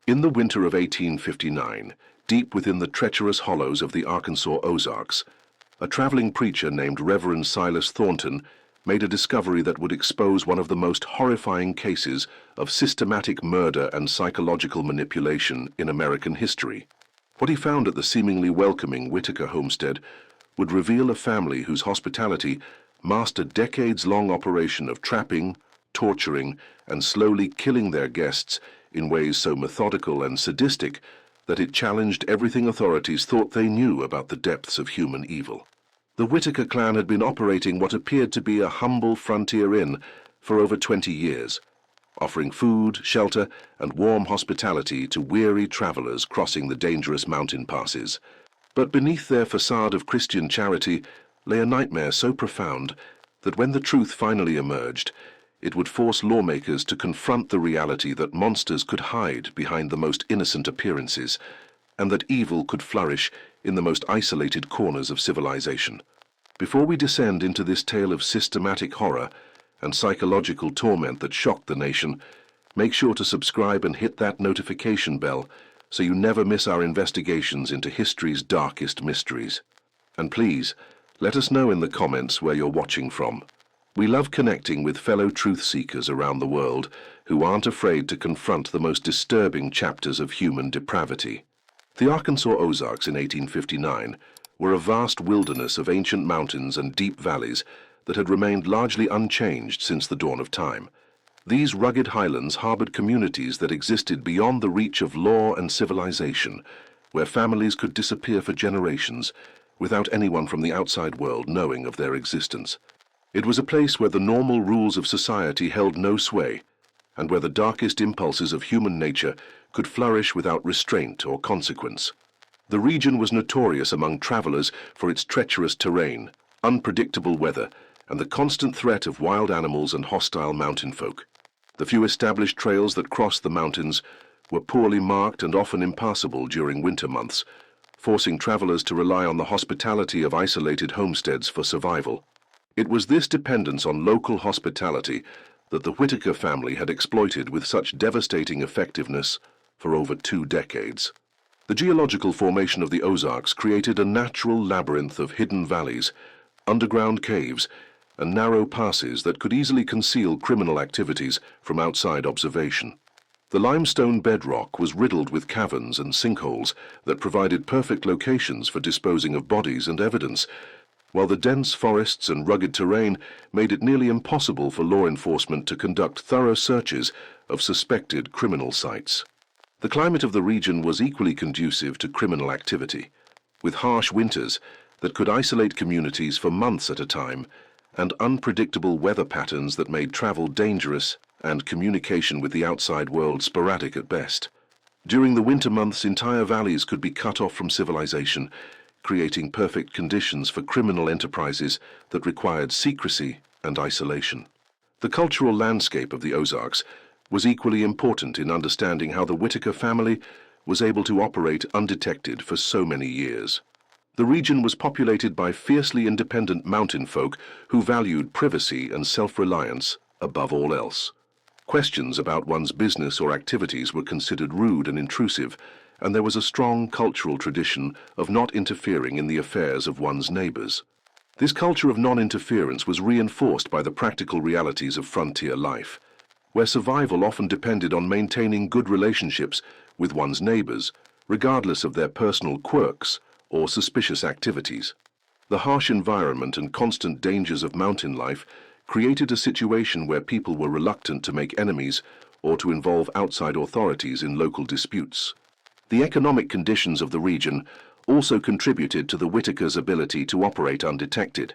In the winter of 1859, deep within the treacherous hollows of the Arkansas Ozarks, a traveling preacher named Reverend Silas Thornton made a discovery that would expose one of the most horrifying cases of systematic murder and psychological manipulation in American history. What he found at the seemingly welcoming Whitaker homestead would reveal a family whose hospitality masked a decades-long operation of trapping, torturing, and slowly killing their guests in ways so methodical and sadistic that it challenged everything authorities thought they knew about the depths of human evil. The Whitaker clan had been operating what appeared to be a humble frontier inn for over 20 years, offering food, shelter, and warm hospitality to weary travelers crossing the dangerous mountain passes. But beneath their facade of Christian charity lay a nightmare so profound that when the truth finally emerged, it would force lawmakers to confront the reality that monsters could hide behind the most innocent appearances, and that evil could flourish in the most isolated corners of civilization. Before we descend into this tale of systematic horror and psychological torment that shocked the nation, make sure to subscribe and hit that notification bell so you never miss our investigations into history's darkest mysteries. And please, let us know in the comments where you're watching from. We love connecting with fellow truth seekers around the world who aren't afraid to confront the most disturbing chapters of human depravity. The Arkansas Ozarks in 1859 were a vast wilderness of ancient mountains and deep valleys that had remained largely unchanged since the dawn of time. These rugged highlands harbored communities that existed beyond the reach of law and civilization, where families could disappear for generations without anyone from the outside world knowing of their existence. It was a place where the normal rules of society held no sway, and where the darkest impulses of human nature could flourish without restraint or consequence. The region was notorious among travelers for its treacherous terrain, unpredictable weather, and the constant threat of wild animals and hostile mountain folk. The few established trails that crossed the mountains were poorly marked and often impassable during winter months, forcing travelers to rely on the hospitality of isolated homesteads for survival. It was this dependence on local hospitality that the Whitaker family had exploited with such devastating effectiveness for over 2 decades. The geological formation of the Ozarks created a natural labyrinth of hidden valleys, underground caves, and narrow passes that could easily conceal criminal activities from outside observation. The limestone bedrock was riddled with caverns and sinkholes that provided perfect locations for disposing of bodies and evidence, while the dense forests and rugged terrain made it nearly impossible for law enforcement to conduct thorough searches of suspected criminal sites. The climate of the region was equally conducive to criminal activity, with harsh winters that could isolate communities for months at a time, and unpredictable weather patterns that made travel dangerous and communication with the outside world sporadic at best. During the winter months, entire valleys could be cut off from civilization, creating perfect conditions for criminal enterprises that required secrecy and isolation. The cultural landscape of the Ozarks was equally important in understanding how the Whitaker family was able to operate undetected for so many years. The region was populated by fiercely independent mountain folk who valued privacy and self-reliance above all else. Questions about one's business or activities were considered rude and intrusive, and there was a strong cultural tradition of not interfering in the affairs of one's neighbors. This culture of non-interference was reinforced by the practical realities of frontier life, where survival often depended on maintaining good relationships with one's neighbors, regardless of their personal quirks or suspicious activities. The harsh environment and constant dangers of mountain life created a situation where people were reluctant to make enemies or to involve outside authorities in local disputes. The economic conditions of the region also contributed to the Whitakers' ability to operate undetected.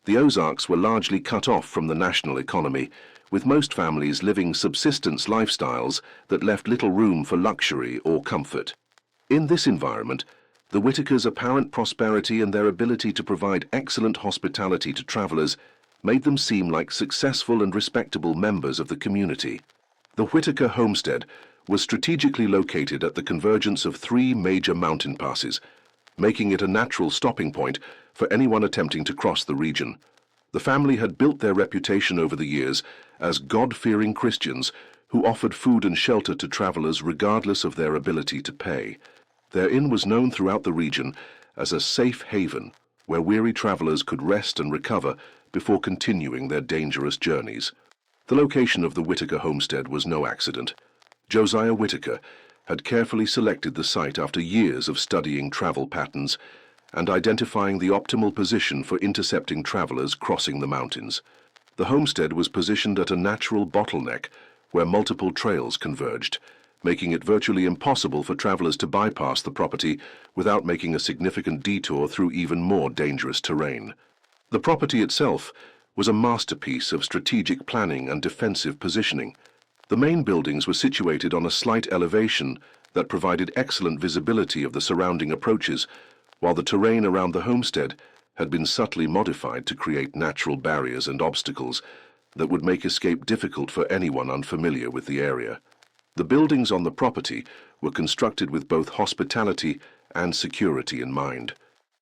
The Ozarks were largely cut off from the national economy, with most families living subsistence lifestyles that left little room for luxury or comfort. In this environment, the Whitakers' apparent prosperity and their ability to provide excellent hospitality to travelers made them seem like successful and respectable members of the community. The Whitaker homestead was strategically located at the convergence of 3 major mountain passes, making it a natural stopping point for anyone attempting to cross the region. The family had built their reputation over the years as God-fearing Christians who offered food and shelter to travelers regardless of their ability to pay. Their inn was known throughout the region as a safe haven where weary travelers could rest and recover before continuing their dangerous journeys. The location of the Whitaker homestead was no accident. Josiah Whitaker had carefully selected the site after years of studying travel patterns and identifying the optimal position for intercepting travelers crossing the mountains. The homestead was positioned at a natural bottleneck where multiple trails converged, making it virtually impossible for travelers to bypass the property without making a significant detour through even more dangerous terrain. The property itself was a masterpiece of strategic planning and defensive positioning. The main buildings were situated on a slight elevation that provided excellent visibility of the surrounding approaches, while the terrain around the homestead had been subtly modified to create natural barriers and obstacles that would make escape difficult for anyone unfamiliar with the area. The buildings on the property were constructed with both hospitality and security in mind.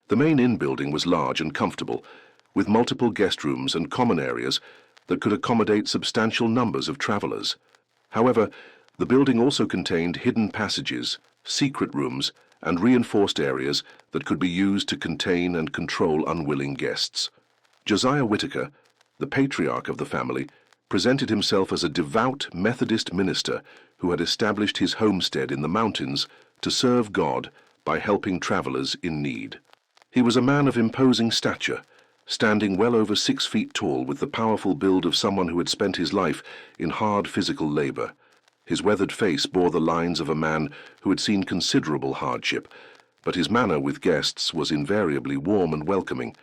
The main inn building was large and comfortable, with multiple guest rooms and common areas that could accommodate substantial numbers of travelers. However, the building also contained hidden passages, secret rooms, and reinforced areas that could be used to contain and control unwilling guests. Josiah Whitaker, the patriarch of the family, presented himself as a devout Methodist minister who had established his homestead in the mountains to serve God by helping travelers in need. He was a man of imposing stature, standing well over 6 feet tall with the powerful build of someone who had spent his life in hard physical labor. His weathered face bore the lines of a man who had seen considerable hardship, but his manner with guests was invariably warm and welcoming.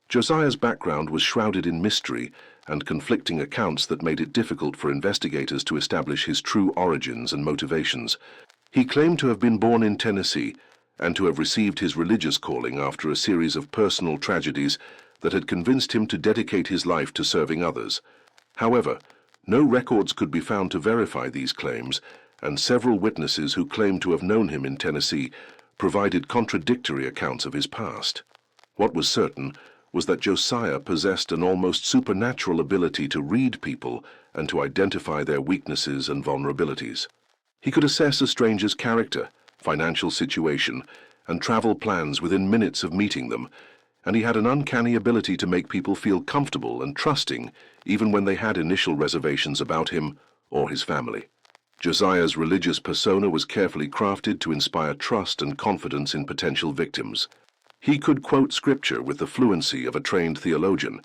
Josiah's background was shrouded in mystery and conflicting accounts that made it difficult for investigators to establish his true origins and motivations. He claimed to have been born in Tennessee and to have received his religious calling after a series of personal tragedies that had convinced him to dedicate his life to serving others. However, no records could be found to verify these claims, and several witnesses who claimed to have known him in Tennessee provided contradictory accounts of his past. What was certain was that Josiah possessed an almost supernatural ability to read people and to identify their weaknesses and vulnerabilities. He could assess a stranger's character, financial situation, and travel plans within minutes of meeting them, and he had an uncanny ability to make people feel comfortable and trusting even when they had initial reservations about him or his family. Josiah's religious persona was carefully crafted to inspire trust and confidence in potential victims. He could quote scripture with the fluency of a trained theologian,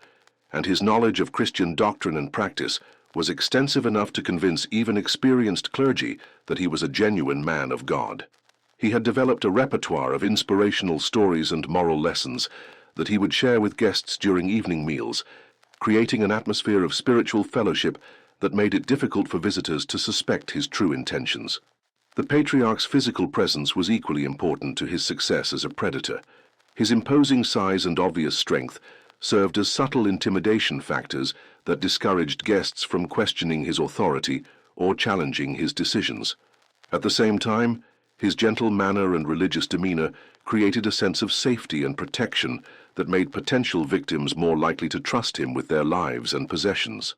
and his knowledge of Christian doctrine and practice was extensive enough to convince even experienced clergy that he was a genuine man of God. He had developed a repertoire of inspirational stories and moral lessons that he would share with guests during evening meals, creating an atmosphere of spiritual fellowship that made it difficult for visitors to suspect his true intentions. The patriarch's physical presence was equally important to his success as a predator. His imposing size and obvious strength served as subtle intimidation factors that discouraged guests from questioning his authority or challenging his decisions. At the same time, his gentle manner and religious demeanor created a sense of safety and protection that made potential victims more likely to trust him with their lives and possessions.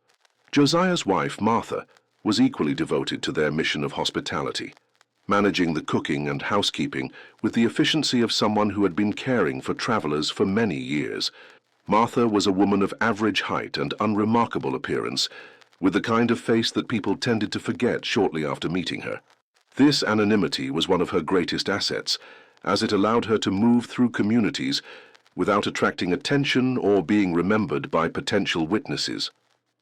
Josiah's wife, Martha, was equally devoted to their mission of hospitality, managing the cooking and housekeeping with the efficiency of someone who had been caring for travelers for many years. Martha was a woman of average height and unremarkable appearance, with the kind of face that people tended to forget shortly after meeting her. This anonymity was one of her greatest assets, as it allowed her to move through communities without attracting attention or being remembered by potential witnesses.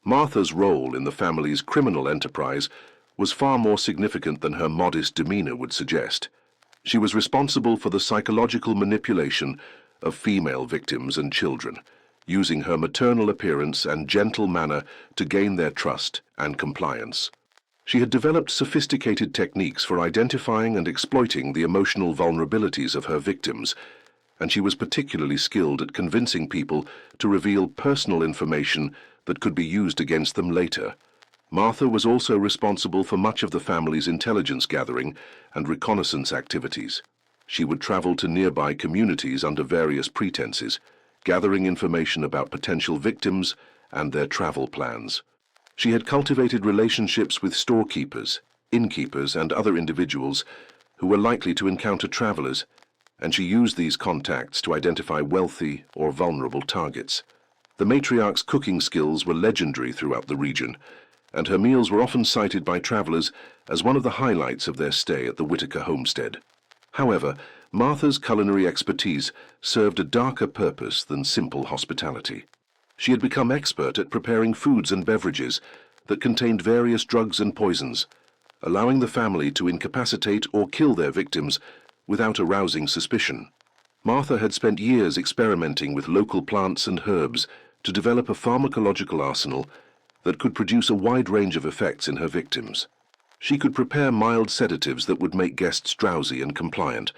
Martha's role in the family's criminal enterprise was far more significant than her modest demeanor would suggest. She was responsible for the psychological manipulation of female victims and children, using her maternal appearance and gentle manner to gain their trust and compliance. She had developed sophisticated techniques for identifying and exploiting the emotional vulnerabilities of her victims, and she was particularly skilled at convincing people to reveal personal information that could be used against them later. Martha was also responsible for much of the family's intelligence gathering and reconnaissance activities. She would travel to nearby communities under various pretenses, gathering information about potential victims and their travel plans. She had cultivated relationships with storekeepers, innkeepers, and other individuals who were likely to encounter travelers, and she used these contacts to identify wealthy or vulnerable targets. The matriarch's cooking skills were legendary throughout the region, and her meals were often cited by travelers as one of the highlights of their stay at the Whitaker homestead. However, Martha's culinary expertise served a darker purpose than simple hospitality. She had become expert at preparing foods and beverages that contained various drugs and poisons, allowing the family to incapacitate or kill their victims without arousing suspicion. Martha had spent years experimenting with local plants and herbs to develop a pharmacological arsenal that could produce a wide range of effects in her victims. She could prepare mild sedatives that would make guests drowsy and compliant,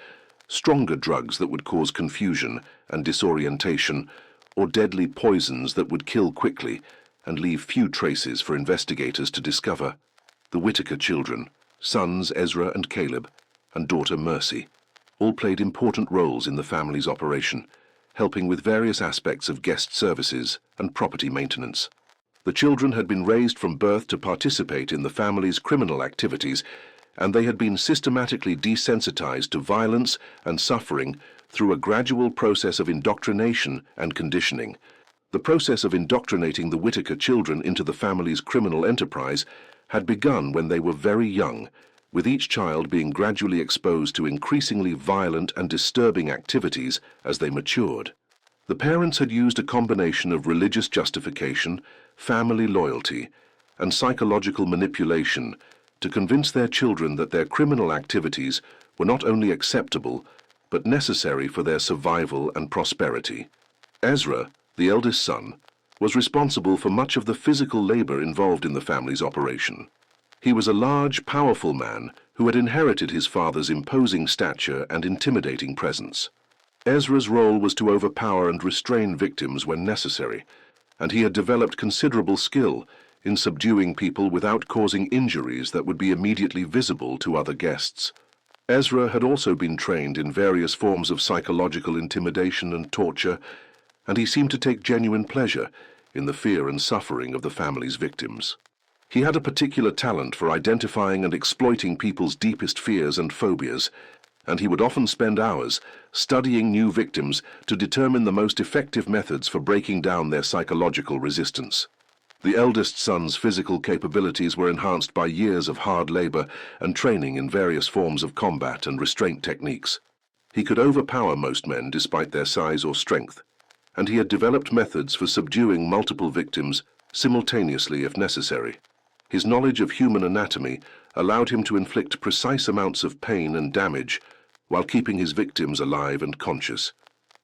stronger drugs that would cause confusion and disorientation, or deadly poisons that would kill quickly and leave few traces for investigators to discover. The Whitaker children, sons Ezra and Caleb, and daughter Mercy, all played important roles in the family's operation, helping with various aspects of guest services and property maintenance. The children had been raised from birth to participate in the family's criminal activities, and they had been systematically desensitized to violence and suffering through a gradual process of indoctrination and conditioning. The process of indoctrinating the Whitaker children into the family's criminal enterprise had begun when they were very young, with each child being gradually exposed to increasingly violent and disturbing activities as they matured. The parents had used a combination of religious justification, family loyalty, and psychological manipulation to convince their children that their criminal activities were not only acceptable, but necessary for their survival and prosperity. Ezra, the eldest son, was responsible for much of the physical labor involved in the family's operation. He was a large, powerful man who had inherited his father's imposing stature and intimidating presence. Ezra's role was to overpower and restrain victims when necessary, and he had developed considerable skill in subduing people without causing injuries that would be immediately visible to other guests. Ezra had also been trained in various forms of psychological intimidation and torture, and he seemed to take genuine pleasure in the fear and suffering of the family's victims. He had a particular talent for identifying and exploiting people's deepest fears and phobias, and he would often spend hours studying new victims to determine the most effective methods for breaking down their psychological resistance. The eldest son's physical capabilities were enhanced by years of hard labor and training in various forms of combat and restraint techniques. He could overpower most men despite their size or strength, and he had developed methods for subduing multiple victims simultaneously if necessary. His knowledge of human anatomy allowed him to inflict precise amounts of pain and damage while keeping his victims alive and conscious.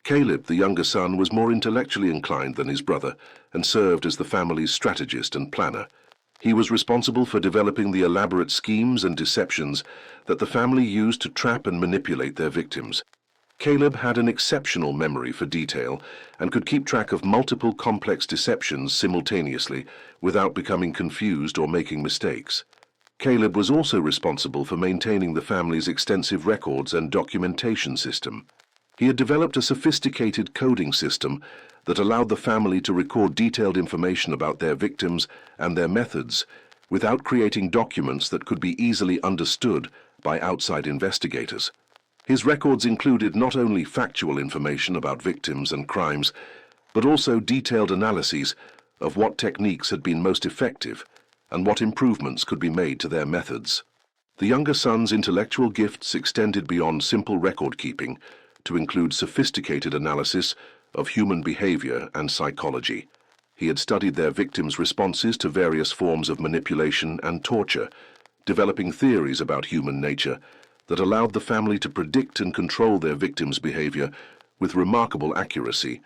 Caleb, the younger son, was more intellectually inclined than his brother and served as the family's strategist and planner. He was responsible for developing the elaborate schemes and deceptions that the family used to trap and manipulate their victims. Caleb had an exceptional memory for detail and could keep track of multiple complex deceptions simultaneously without becoming confused or making mistakes. Caleb was also responsible for maintaining the family's extensive records and documentation system. He had developed a sophisticated coding system that allowed the family to record detailed information about their victims and their methods without creating documents that could be easily understood by outside investigators. His records included not only factual information about victims and crimes, but also detailed analyses of what techniques had been most effective and what improvements could be made to their methods. The younger son's intellectual gifts extended beyond simple record keeping to include sophisticated analysis of human behavior and psychology. He had studied their victims' responses to various forms of manipulation and torture, developing theories about human nature that allowed the family to predict and control their victims' behavior with remarkable accuracy.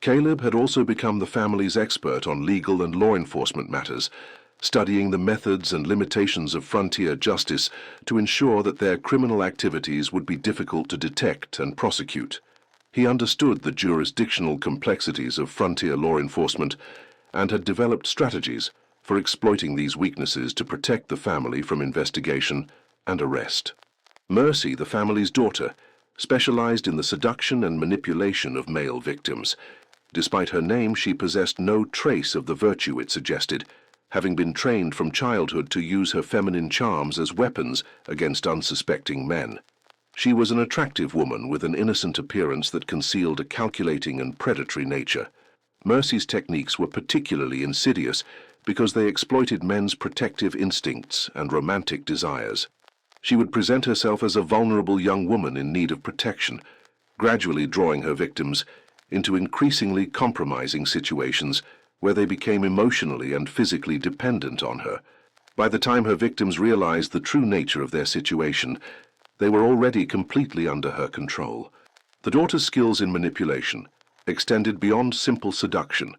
Caleb had also become the family's expert on legal and law enforcement matters, studying the methods and limitations of frontier justice to ensure that their criminal activities would be difficult to detect and prosecute. He understood the jurisdictional complexities of frontier law enforcement and had developed strategies for exploiting these weaknesses to protect the family from investigation and arrest. Mercy, the family's daughter, specialized in the seduction and manipulation of male victims. Despite her name, she possessed no trace of the virtue it suggested, having been trained from childhood to use her feminine charms as weapons against unsuspecting men. She was an attractive woman with an innocent appearance that concealed a calculating and predatory nature. Mercy's techniques were particularly insidious because they exploited men's protective instincts and romantic desires. She would present herself as a vulnerable young woman in need of protection, gradually drawing her victims into increasingly compromising situations where they became emotionally and physically dependent on her. By the time her victims realized the true nature of their situation, they were already completely under her control. The daughter's skills in manipulation extended beyond simple seduction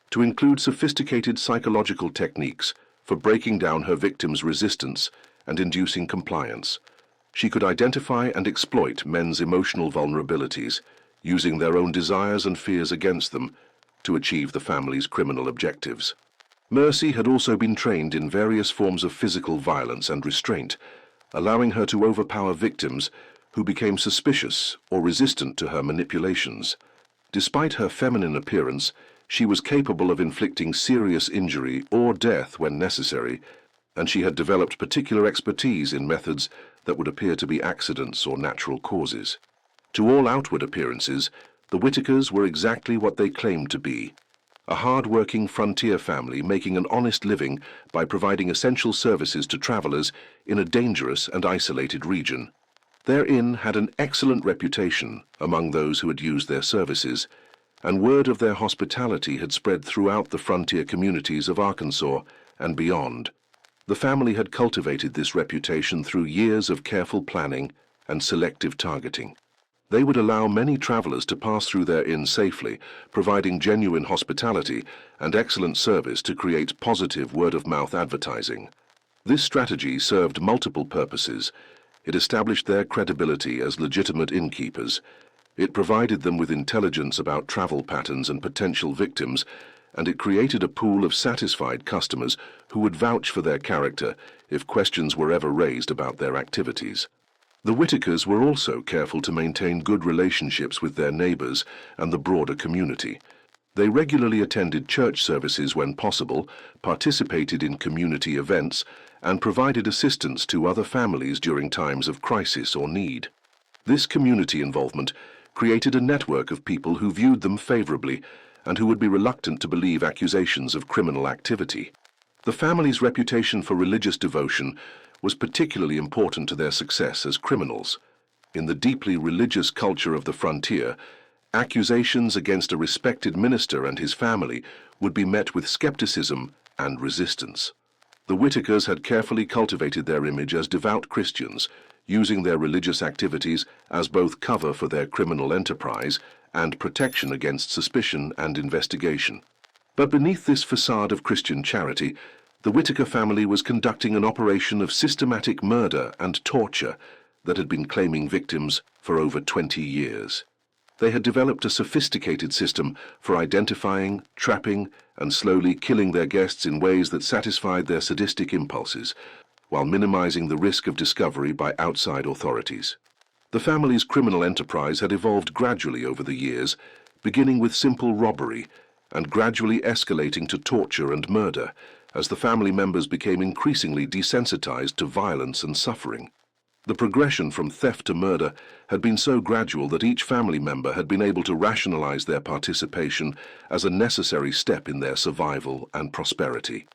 to include sophisticated psychological techniques for breaking down her victims' resistance and inducing compliance. She could identify and exploit men's emotional vulnerabilities, using their own desires and fears against them to achieve the family's criminal objectives. Mercy had also been trained in various forms of physical violence and restraint, allowing her to overpower victims who became suspicious or resistant to her manipulations. Despite her feminine appearance, she was capable of inflicting serious injury or death when necessary, and she had developed particular expertise in methods that would appear to be accidents or natural causes. To all outward appearances, the Whitakers were exactly what they claimed to be: a hard-working frontier family making an honest living by providing essential services to travelers in a dangerous and isolated region. Their inn had an excellent reputation among those who had used their services, and word of their hospitality had spread throughout the frontier communities of Arkansas and beyond. The family had cultivated this reputation through years of careful planning and selective targeting. They would allow many travelers to pass through their inn safely, providing genuine hospitality and excellent service to create positive word-of-mouth advertising. This strategy served multiple purposes. It established their credibility as legitimate innkeepers. It provided them with intelligence about travel patterns and potential victims, and it created a pool of satisfied customers who would vouch for their character if questions were ever raised about their activities. The Whitakers were also careful to maintain good relationships with their neighbors and the broader community. They regularly attended church services when possible, participated in community events, and provided assistance to other families during times of crisis or need. This community involvement created a network of people who viewed them favorably and who would be reluctant to believe accusations of criminal activity. The family's reputation for religious devotion was particularly important to their success as criminals. In the deeply religious culture of the frontier, accusations against a respected minister and his family would be met with skepticism and resistance. The Whitakers had carefully cultivated their image as devout Christians, using their religious activities as both cover for their criminal enterprise and protection against suspicion and investigation. But beneath this facade of Christian charity, the Whitaker family was conducting an operation of systematic murder and torture that had been claiming victims for over 20 years. They had developed a sophisticated system for identifying, trapping, and slowly killing their guests in ways that satisfied their sadistic impulses, while minimizing the risk of discovery by outside authorities. The family's criminal enterprise had evolved gradually over the years, beginning with simple robbery and gradually escalating to torture and murder, as the family members became increasingly desensitized to violence and suffering. The progression from theft to murder had been so gradual that each family member had been able to rationalize their participation as a necessary step in their survival and prosperity.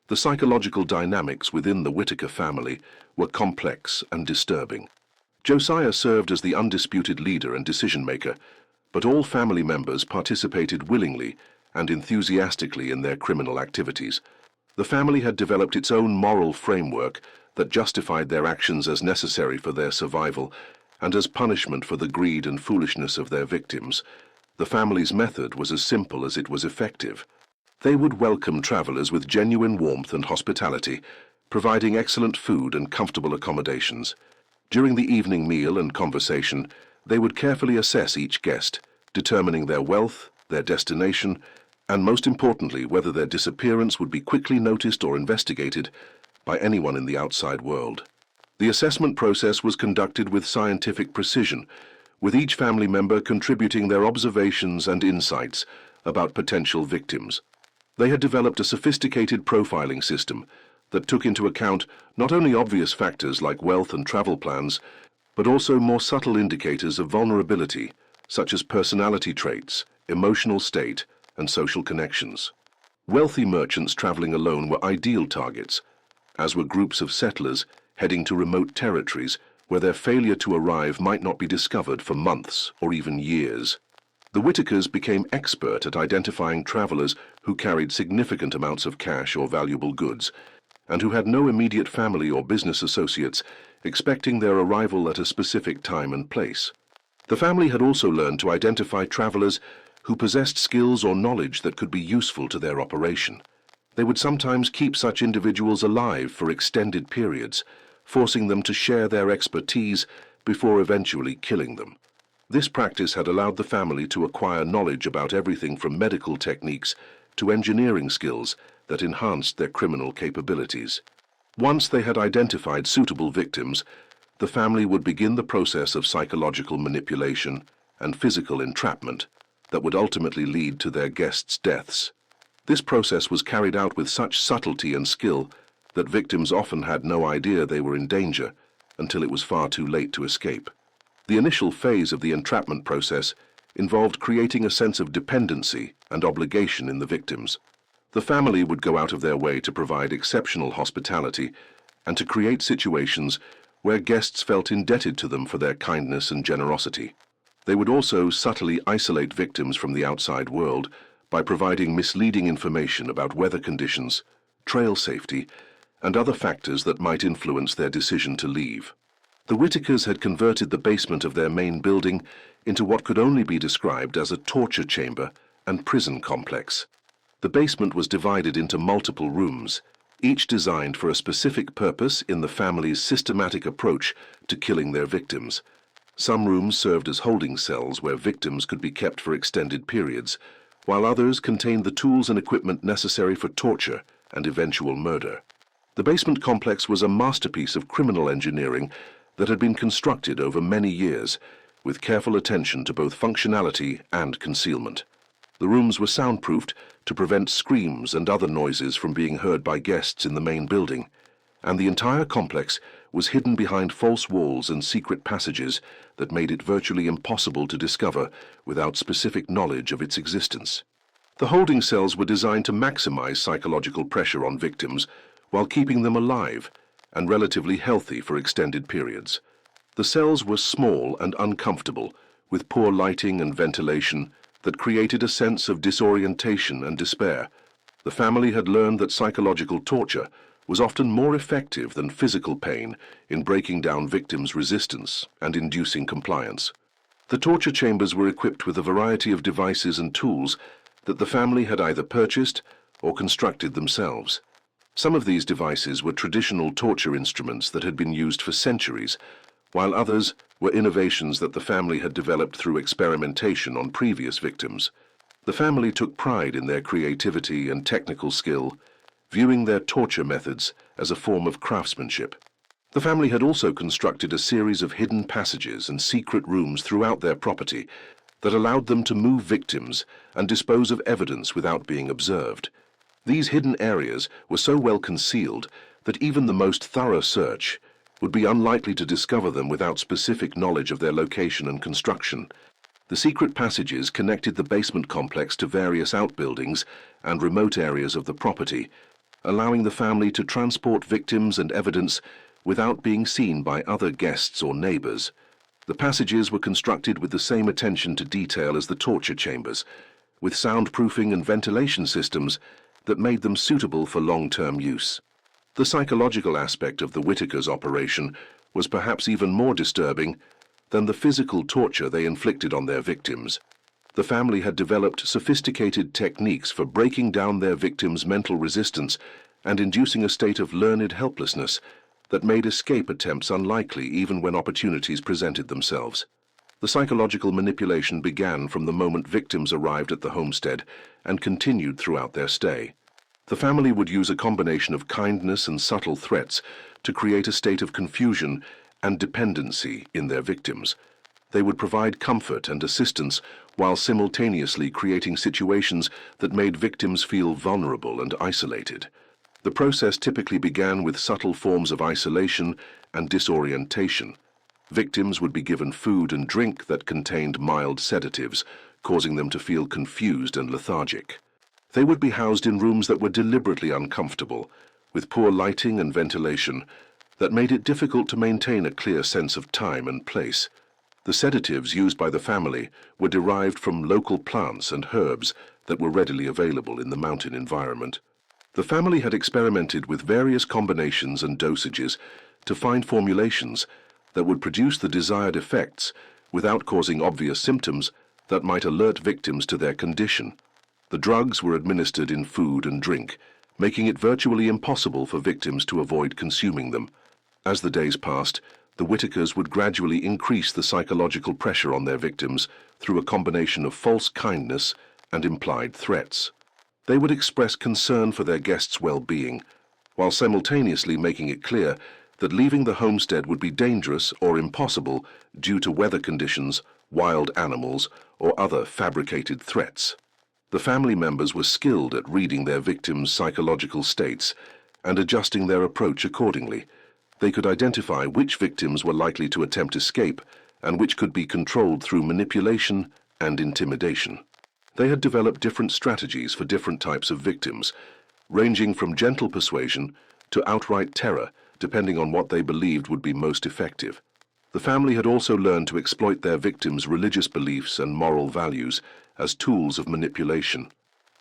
The psychological dynamics within the Whitaker family were complex and disturbing. Josiah served as the undisputed leader and decision-maker, but all family members participated willingly and enthusiastically in their criminal activities. The family had developed its own moral framework that justified their actions as necessary for their survival and as punishment for the greed and foolishness of their victims. The family's method was as simple as it was effective. They would welcome travelers with genuine warmth and hospitality, providing excellent food and comfortable accommodations. During the evening meal and conversation, they would carefully assess each guest, determining their wealth, their destination, and most importantly, whether their disappearance would be quickly noticed or investigated by anyone in the outside world. The assessment process was conducted with scientific precision, with each family member contributing their observations and insights about potential victims. They had developed a sophisticated profiling system that took into account not only obvious factors like wealth and travel plans, but also more subtle indicators of vulnerability, such as personality traits, emotional state, and social connections. Wealthy merchants traveling alone were ideal targets, as were groups of settlers heading to remote territories where their failure to arrive might not be discovered for months or even years. The Whitakers became expert at identifying travelers who carried significant amounts of cash or valuable goods, and who had no immediate family or business associates, expecting their arrival at a specific time and place. The family had also learned to identify travelers who possessed skills or knowledge that could be useful to their operation. They would sometimes keep such individuals alive for extended periods, forcing them to share their expertise before eventually killing them. This practice had allowed the family to acquire knowledge about everything from medical techniques to engineering skills that enhanced their criminal capabilities. Once they had identified suitable victims, the family would begin the process of psychological manipulation and physical entrapment that would ultimately lead to their guests' deaths. This process was carried out with such subtlety and skill that victims often had no idea they were in danger until it was far too late to escape. The initial phase of the entrapment process involved creating a sense of dependency and obligation in the victims. The family would go out of their way to provide exceptional hospitality and to create situations where guests felt indebted to them for their kindness and generosity. They would also subtly isolate victims from the outside world by providing misleading information about weather conditions, trail safety, and other factors that might influence their decision to leave. The Whitakers had converted the basement of their main building into what could only be described as a torture chamber and prison complex. The basement was divided into multiple rooms, each designed for a specific purpose in the family's systematic approach to killing their victims. Some rooms served as holding cells where victims could be kept for extended periods, while others contained the tools and equipment necessary for torture and eventual murder. The basement complex was a masterpiece of criminal engineering that had been constructed over many years, with careful attention to both functionality and concealment. The rooms were soundproofed to prevent screams and other noises from being heard by guests in the main building, and the entire complex was hidden behind false walls and secret passages that made it virtually impossible to discover without specific knowledge of its existence. The holding cells were designed to maximize psychological pressure on victims while keeping them alive and relatively healthy for extended periods. The cells were small and uncomfortable, with poor lighting and ventilation that created a sense of disorientation and despair. The family had learned that psychological torture was often more effective than physical pain in breaking down victims' resistance and inducing compliance. The torture chambers were equipped with a variety of devices and tools that the family had either purchased or constructed themselves. Some of these devices were traditional torture instruments that had been used for centuries, while others were innovations that the family had developed through experimentation on previous victims. The family took pride in their creativity and technical skill, viewing their torture methods as a form of craftsmanship. The family had also constructed a series of hidden passages and secret rooms throughout their property that allowed them to move victims and dispose of evidence without being observed. These hidden areas were so well concealed that even the most thorough search would be unlikely to discover them without specific knowledge of their location and construction. The secret passages connected the basement complex to various outbuildings and remote areas of the property, allowing the family to transport victims and evidence without being seen by other guests or neighbors. The passages were constructed with the same attention to detail as the torture chambers, with soundproofing and ventilation systems that made them suitable for long-term use. The psychological aspect of the Whitakers' operation was perhaps even more disturbing than the physical torture they inflicted on their victims. The family had developed sophisticated techniques for breaking down their victims' mental resistance and inducing a state of learned helplessness that made escape attempts unlikely even when opportunities presented themselves. The psychological manipulation began from the moment victims arrived at the homestead and continued throughout their stay. The family would use a combination of kindness and subtle threats to create a state of confusion and dependency in their victims. They would provide comfort and assistance while simultaneously creating situations that made victims feel vulnerable and isolated. The process typically began with subtle forms of isolation and disorientation. Victims would be given food and drink that contained mild sedatives, causing them to feel confused and lethargic. They would be housed in rooms that were deliberately uncomfortable, with poor lighting and ventilation, that made it difficult to maintain a clear sense of time and place. The sedatives used by the family were derived from local plants and herbs that were readily available in the mountain environment. The family had experimented with various combinations and dosages to find formulations that would produce the desired effects without causing obvious symptoms that might alert victims to their condition. The drugs were administered in food and drink, making it virtually impossible for victims to avoid consuming them. As the days passed, the Whitakers would gradually increase the psychological pressure on their victims through a combination of false kindness and implied threats. They would express concern for their guests' well-being, while simultaneously making it clear that leaving the homestead would be dangerous or impossible due to weather conditions, wild animals, or other fabricated threats. The family members were skilled at reading their victims' psychological states and adjusting their approach accordingly. They could identify which victims were likely to attempt escape and which could be controlled through manipulation and intimidation. They had developed different strategies for different types of victims, ranging from gentle persuasion to outright terror, depending on what they believed would be most effective. The family had also learned to exploit their victims' religious beliefs and moral values as tools of manipulation.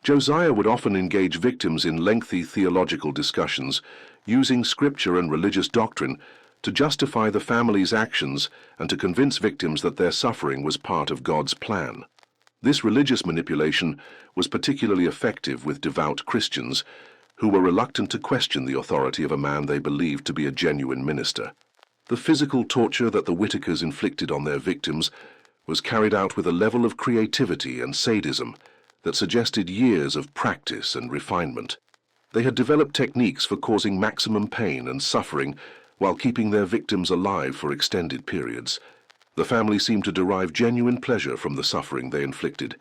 Josiah would often engage victims in lengthy theological discussions, using scripture and religious doctrine to justify the family's actions and to convince victims that their suffering was part of God's plan. This religious manipulation was particularly effective with devout Christians who were reluctant to question the authority of a man they believed to be a genuine minister. The physical torture that the Whitakers inflicted on their victims was carried out with a level of creativity and sadism that suggested years of practice and refinement. They had developed techniques for causing maximum pain and suffering while keeping their victims alive for extended periods. The family seemed to derive genuine pleasure from the suffering they inflicted,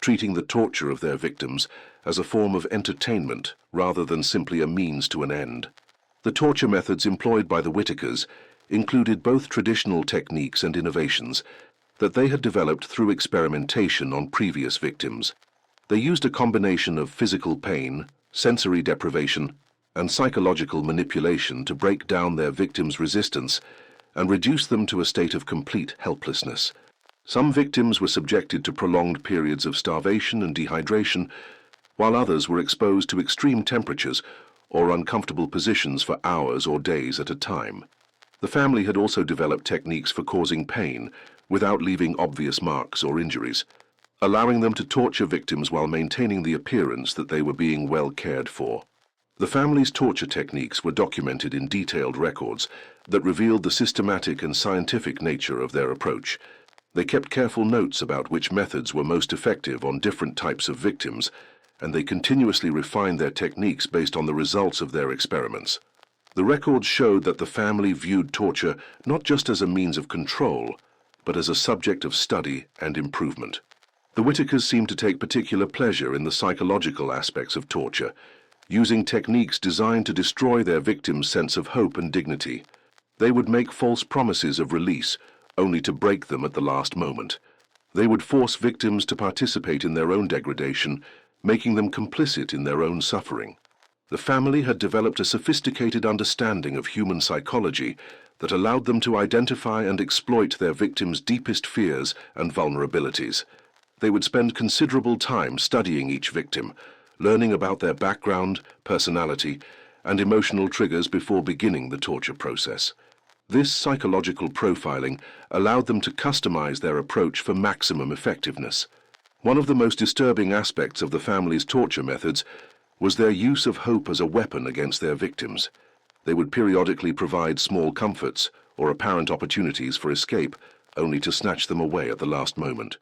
treating the torture of their victims as a form of entertainment rather than simply a means to an end. The torture methods employed by the Whitakers included both traditional techniques and innovations that they had developed through experimentation on previous victims. They used a combination of physical pain, sensory deprivation, and psychological manipulation to break down their victims' resistance and reduce them to a state of complete helplessness. Some victims were subjected to prolonged periods of starvation and dehydration, while others were exposed to extreme temperatures or uncomfortable positions for hours or days at a time. The family had also developed techniques for causing pain without leaving obvious marks or injuries, allowing them to torture victims while maintaining the appearance that they were being well cared for. The family's torture techniques were documented in detailed records that revealed the systematic and scientific nature of their approach. They kept careful notes about which methods were most effective on different types of victims, and they continuously refined their techniques based on the results of their experiments. The records showed that the family viewed torture not just as a means of control, but as a subject of study and improvement. The Whitakers seemed to take particular pleasure in the psychological aspects of torture, using techniques designed to destroy their victims' sense of hope and dignity. They would make false promises of release, only to break them at the last moment. They would force victims to participate in their own degradation, making them complicit in their own suffering. The family had developed a sophisticated understanding of human psychology that allowed them to identify and exploit their victims' deepest fears and vulnerabilities. They would spend considerable time studying each victim, learning about their background, personality, and emotional triggers before beginning the torture process. This psychological profiling allowed them to customize their approach for maximum effectiveness. One of the most disturbing aspects of the family's torture methods was their use of hope as a weapon against their victims. They would periodically provide small comforts or apparent opportunities for escape, only to snatch them away at the last moment.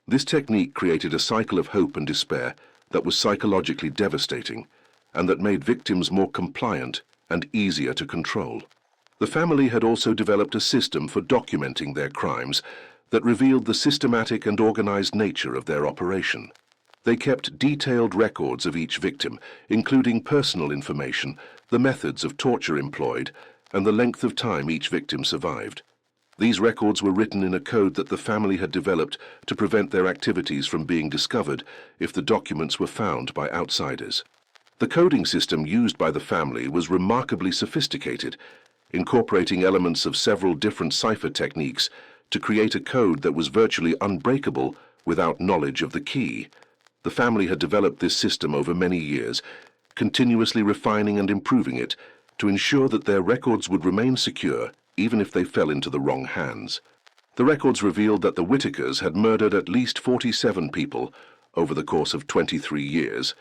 This technique created a cycle of hope and despair that was psychologically devastating, and that made victims more compliant and easier to control. The family had also developed a system for documenting their crimes that revealed the systematic and organized nature of their operation. They kept detailed records of each victim, including personal information, the methods of torture employed, and the length of time each victim survived. These records were written in a code that the family had developed to prevent their activities from being discovered if the documents were found by outsiders. The coding system used by the family was remarkably sophisticated, incorporating elements of several different cipher techniques to create a code that was virtually unbreakable without knowledge of the key. The family had developed this system over many years, continuously refining and improving it to ensure that their records would remain secure even if they fell into the wrong hands. The records revealed that the Whitakers had murdered at least 47 people over the course of 23 years,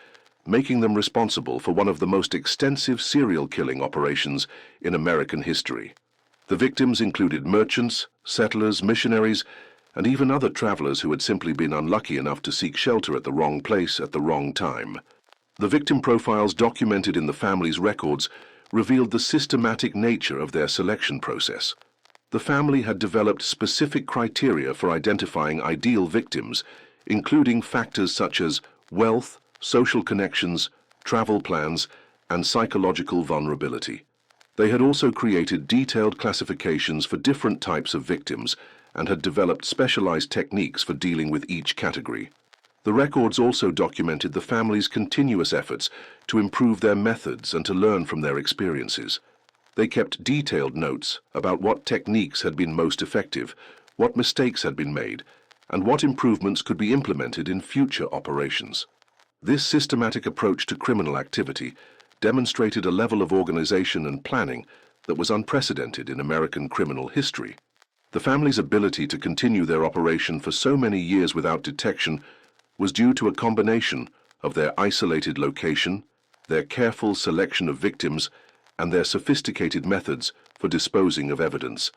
making them responsible for one of the most extensive serial killing operations in American history. The victims included merchants, settlers, missionaries, and even other travelers who had simply been unlucky enough to seek shelter at the wrong place at the wrong time. The victim profiles documented in the family's records revealed the systematic nature of their selection process. The family had developed specific criteria for identifying ideal victims, including factors such as wealth, social connections, travel plans, and psychological vulnerability. They had also created detailed classifications for different types of victims and had developed specialized techniques for dealing with each category. The records also documented the family's continuous efforts to improve their methods and to learn from their experiences. They kept detailed notes about what techniques had been most effective, what mistakes had been made, and what improvements could be implemented in future operations. This systematic approach to criminal activity demonstrated a level of organization and planning that was unprecedented in American criminal history. The family's ability to continue their operation for so many years without detection was due to a combination of their isolated location, their careful selection of victims, and their sophisticated methods for disposing of evidence.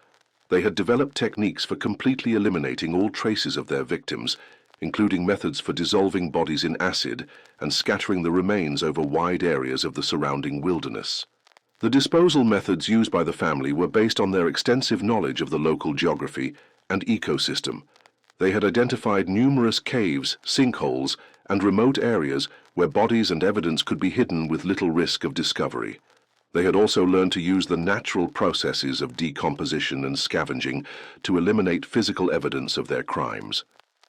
They had developed techniques for completely eliminating all traces of their victims, including methods for dissolving bodies in acid and scattering the remains over wide areas of the surrounding wilderness. The disposal methods used by the family were based on their extensive knowledge of the local geography and ecosystem. They had identified numerous caves, sinkholes, and remote areas where bodies and evidence could be hidden with little risk of discovery. They had also learned to use the natural processes of decomposition and scavenging to eliminate physical evidence of their crimes.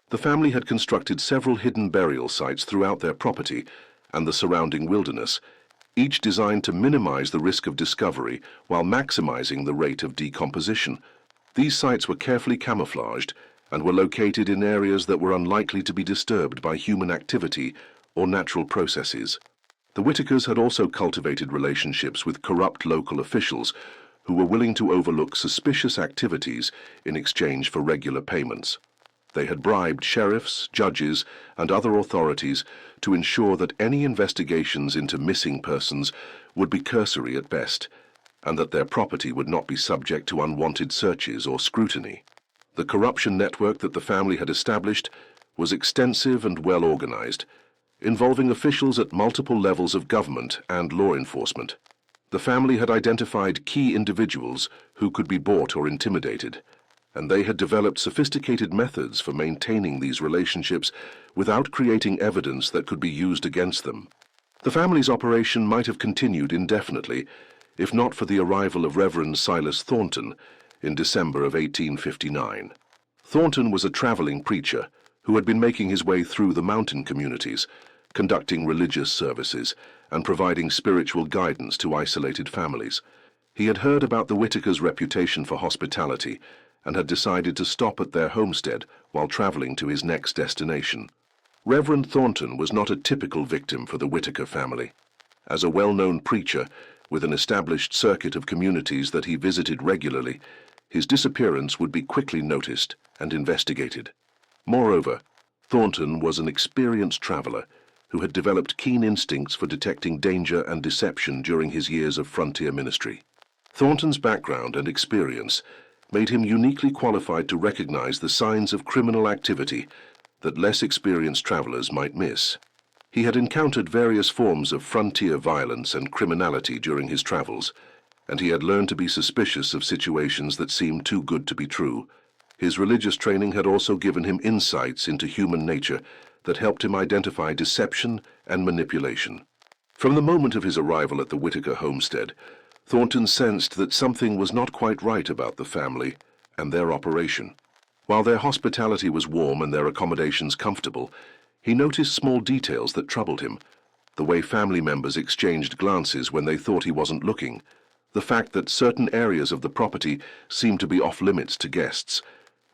The family had constructed several hidden burial sites throughout their property and the surrounding wilderness, each designed to minimize the risk of discovery while maximizing the rate of decomposition. These sites were carefully camouflaged and were located in areas that were unlikely to be disturbed by human activity or natural processes. The Whitakers had also cultivated relationships with corrupt local officials who were willing to overlook suspicious activities in exchange for regular payments. They had bribed sheriffs, judges, and other authorities to ensure that any investigations into missing persons would be cursory at best, and that their property would not be subject to unwanted searches or scrutiny. The corruption network that the family had established was extensive and well organized, involving officials at multiple levels of government and law enforcement. The family had identified key individuals who could be bought or intimidated, and they had developed sophisticated methods for maintaining these relationships without creating evidence that could be used against them. The family's operation might have continued indefinitely, if not for the arrival of Reverend Silas Thornton in December of 1859. Thornton was a traveling preacher who had been making his way through the mountain communities, conducting religious services and providing spiritual guidance to isolated families. He had heard about the Whitakers' reputation for hospitality and had decided to stop at their homestead while traveling to his next destination. Reverend Thornton was not a typical victim for the Whitaker family. As a well-known preacher with an established circuit of communities that he visited regularly, his disappearance would be quickly noticed and investigated. Moreover, Thornton was an experienced traveler who had developed keen instincts for detecting danger and deception during his years of frontier ministry. Thornton's background and experience made him uniquely qualified to recognize the signs of criminal activity that less experienced travelers might miss. He had encountered various forms of frontier violence and criminality during his travels, and he had learned to be suspicious of situations that seemed too good to be true. His religious training had also given him insights into human nature that helped him identify deception and manipulation. From the moment of his arrival at the Whitaker homestead, Thornton sensed that something was not quite right about the family and their operation. While their hospitality was warm and their accommodations comfortable, he noticed small details that troubled him. The way family members exchanged glances when they thought he wasn't looking, the fact that certain areas of the property seemed to be off limits to guests,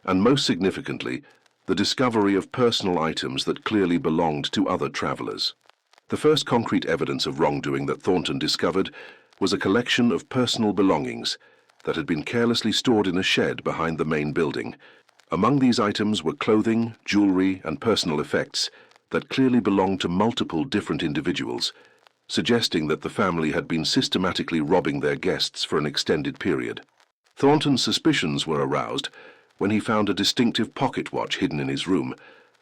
and most significantly, the discovery of personal items that clearly belonged to other travelers. The first concrete evidence of wrongdoing that Thornton discovered was a collection of personal belongings that had been carelessly stored in a shed behind the main building. Among these items were clothing, jewelry, and personal effects that clearly belonged to multiple different individuals, suggesting that the family had been systematically robbing their guests for an extended period. Thornton's suspicions were aroused when he found a distinctive pocket watch hidden in his room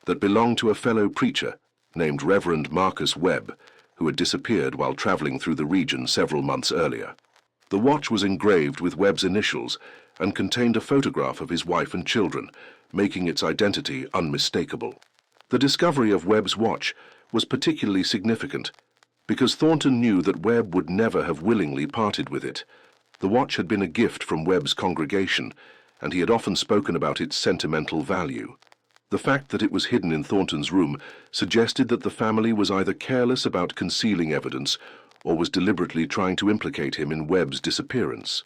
that belonged to a fellow preacher named Reverend Marcus Webb, who had disappeared while traveling through the region several months earlier. The watch was engraved with Webb's initials and contained a photograph of his wife and children, making its identity unmistakable. The discovery of Webb's watch was particularly significant because Thornton knew that Webb would never have willingly parted with it. The watch had been a gift from Webb's congregation, and he had often spoken about its sentimental value. The fact that it was hidden in Thornton's room suggested that the family was either careless about concealing evidence or was deliberately trying to implicate him in Webb's disappearance.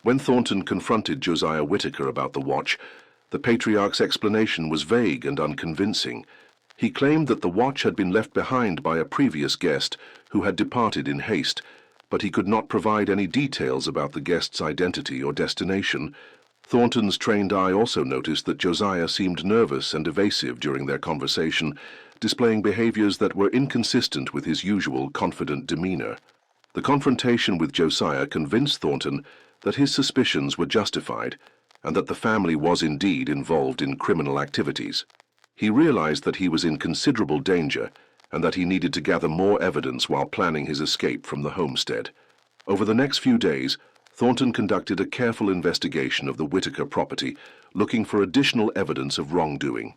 When Thornton confronted Josiah Whitaker about the watch, the patriarch's explanation was vague and unconvincing. He claimed that the watch had been left behind by a previous guest who had departed in haste, but he could not provide any details about the guest's identity or destination. Thornton's trained eye also noticed that Josiah seemed nervous and evasive during their conversation, displaying behaviors that were inconsistent with his usual confident demeanor. The confrontation with Josiah convinced Thornton that his suspicions were justified and that the family was indeed involved in criminal activities. He realized that he was in considerable danger and that he needed to gather more evidence while planning his escape from the homestead. Over the next few days, Thornton conducted a careful investigation of the Whitaker property, looking for additional evidence of wrongdoing.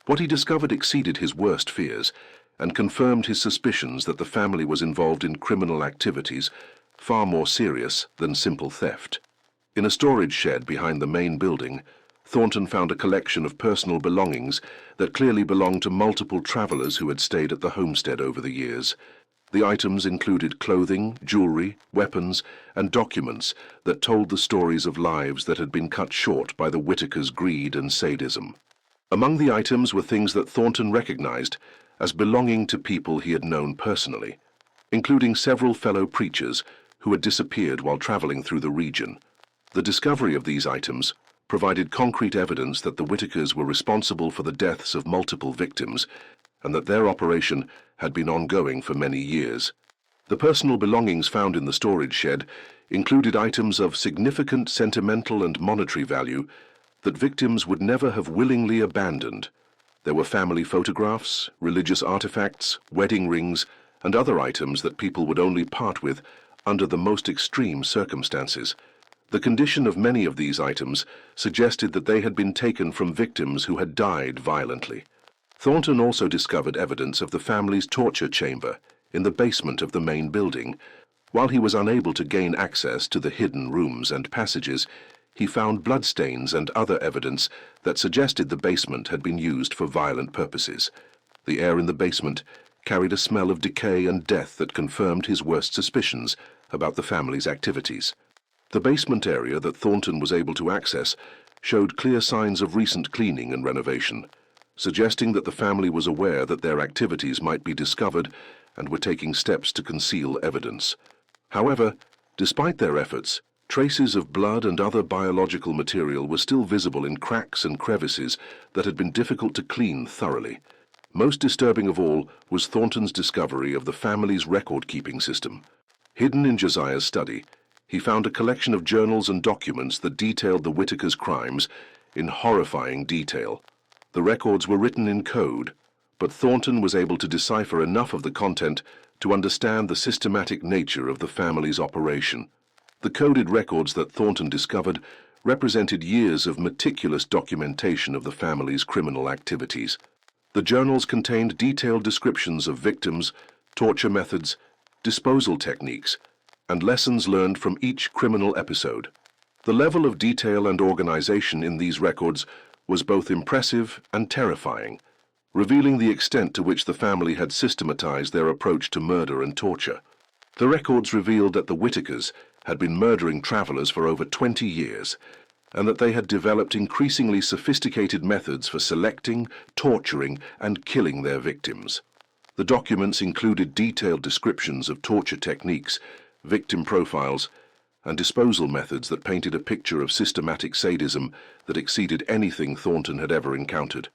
What he discovered exceeded his worst fears and confirmed his suspicions that the family was involved in criminal activities far more serious than simple theft. In a storage shed behind the main building, Thornton found a collection of personal belongings that clearly belonged to multiple travelers who had stayed at the homestead over the years. The items included clothing, jewelry, weapons, and documents that told the stories of lives that had been cut short by the Whitakers' greed and sadism. Among the items were things that Thornton recognized as belonging to people he had known personally, including several fellow preachers who had disappeared while traveling through the region. The discovery of these items provided concrete evidence that the Whitakers were responsible for the deaths of multiple victims and that their operation had been ongoing for many years. The personal belongings found in the storage shed included items of significant sentimental and monetary value that victims would never have willingly abandoned. There were family photographs, religious artifacts, wedding rings, and other items that people would only part with under the most extreme circumstances. The condition of many of these items suggested that they had been taken from victims who had died violently. Thornton also discovered evidence of the family's torture chamber in the basement of the main building. While he was unable to gain access to the hidden rooms and passages, he found bloodstains and other evidence that suggested the basement had been used for violent purposes. The air in the basement carried a smell of decay and death that confirmed his worst suspicions about the family's activities. The basement area that Thornton was able to access showed clear signs of recent cleaning and renovation, suggesting that the family was aware that their activities might be discovered and were taking steps to conceal evidence. However, despite their efforts, traces of blood and other biological material were still visible in cracks and crevices that had been difficult to clean thoroughly. Most disturbing of all was Thornton's discovery of the family's record-keeping system. Hidden in Josiah's study, he found a collection of journals and documents that detailed the Whitakers' crimes in horrifying detail. The records were written in code, but Thornton was able to decipher enough of the content to understand the systematic nature of the family's operation. The coded records that Thornton discovered represented years of meticulous documentation of the family's criminal activities. The journals contained detailed descriptions of victims, torture methods, disposal techniques, and lessons learned from each criminal episode. The level of detail and organization in these records was both impressive and terrifying, revealing the extent to which the family had systematized their approach to murder and torture. The records revealed that the Whitakers had been murdering travelers for over 20 years, and that they had developed increasingly sophisticated methods for selecting, torturing, and killing their victims. The documents included detailed descriptions of torture techniques, victim profiles, and disposal methods that painted a picture of systematic sadism that exceeded anything Thornton had ever encountered.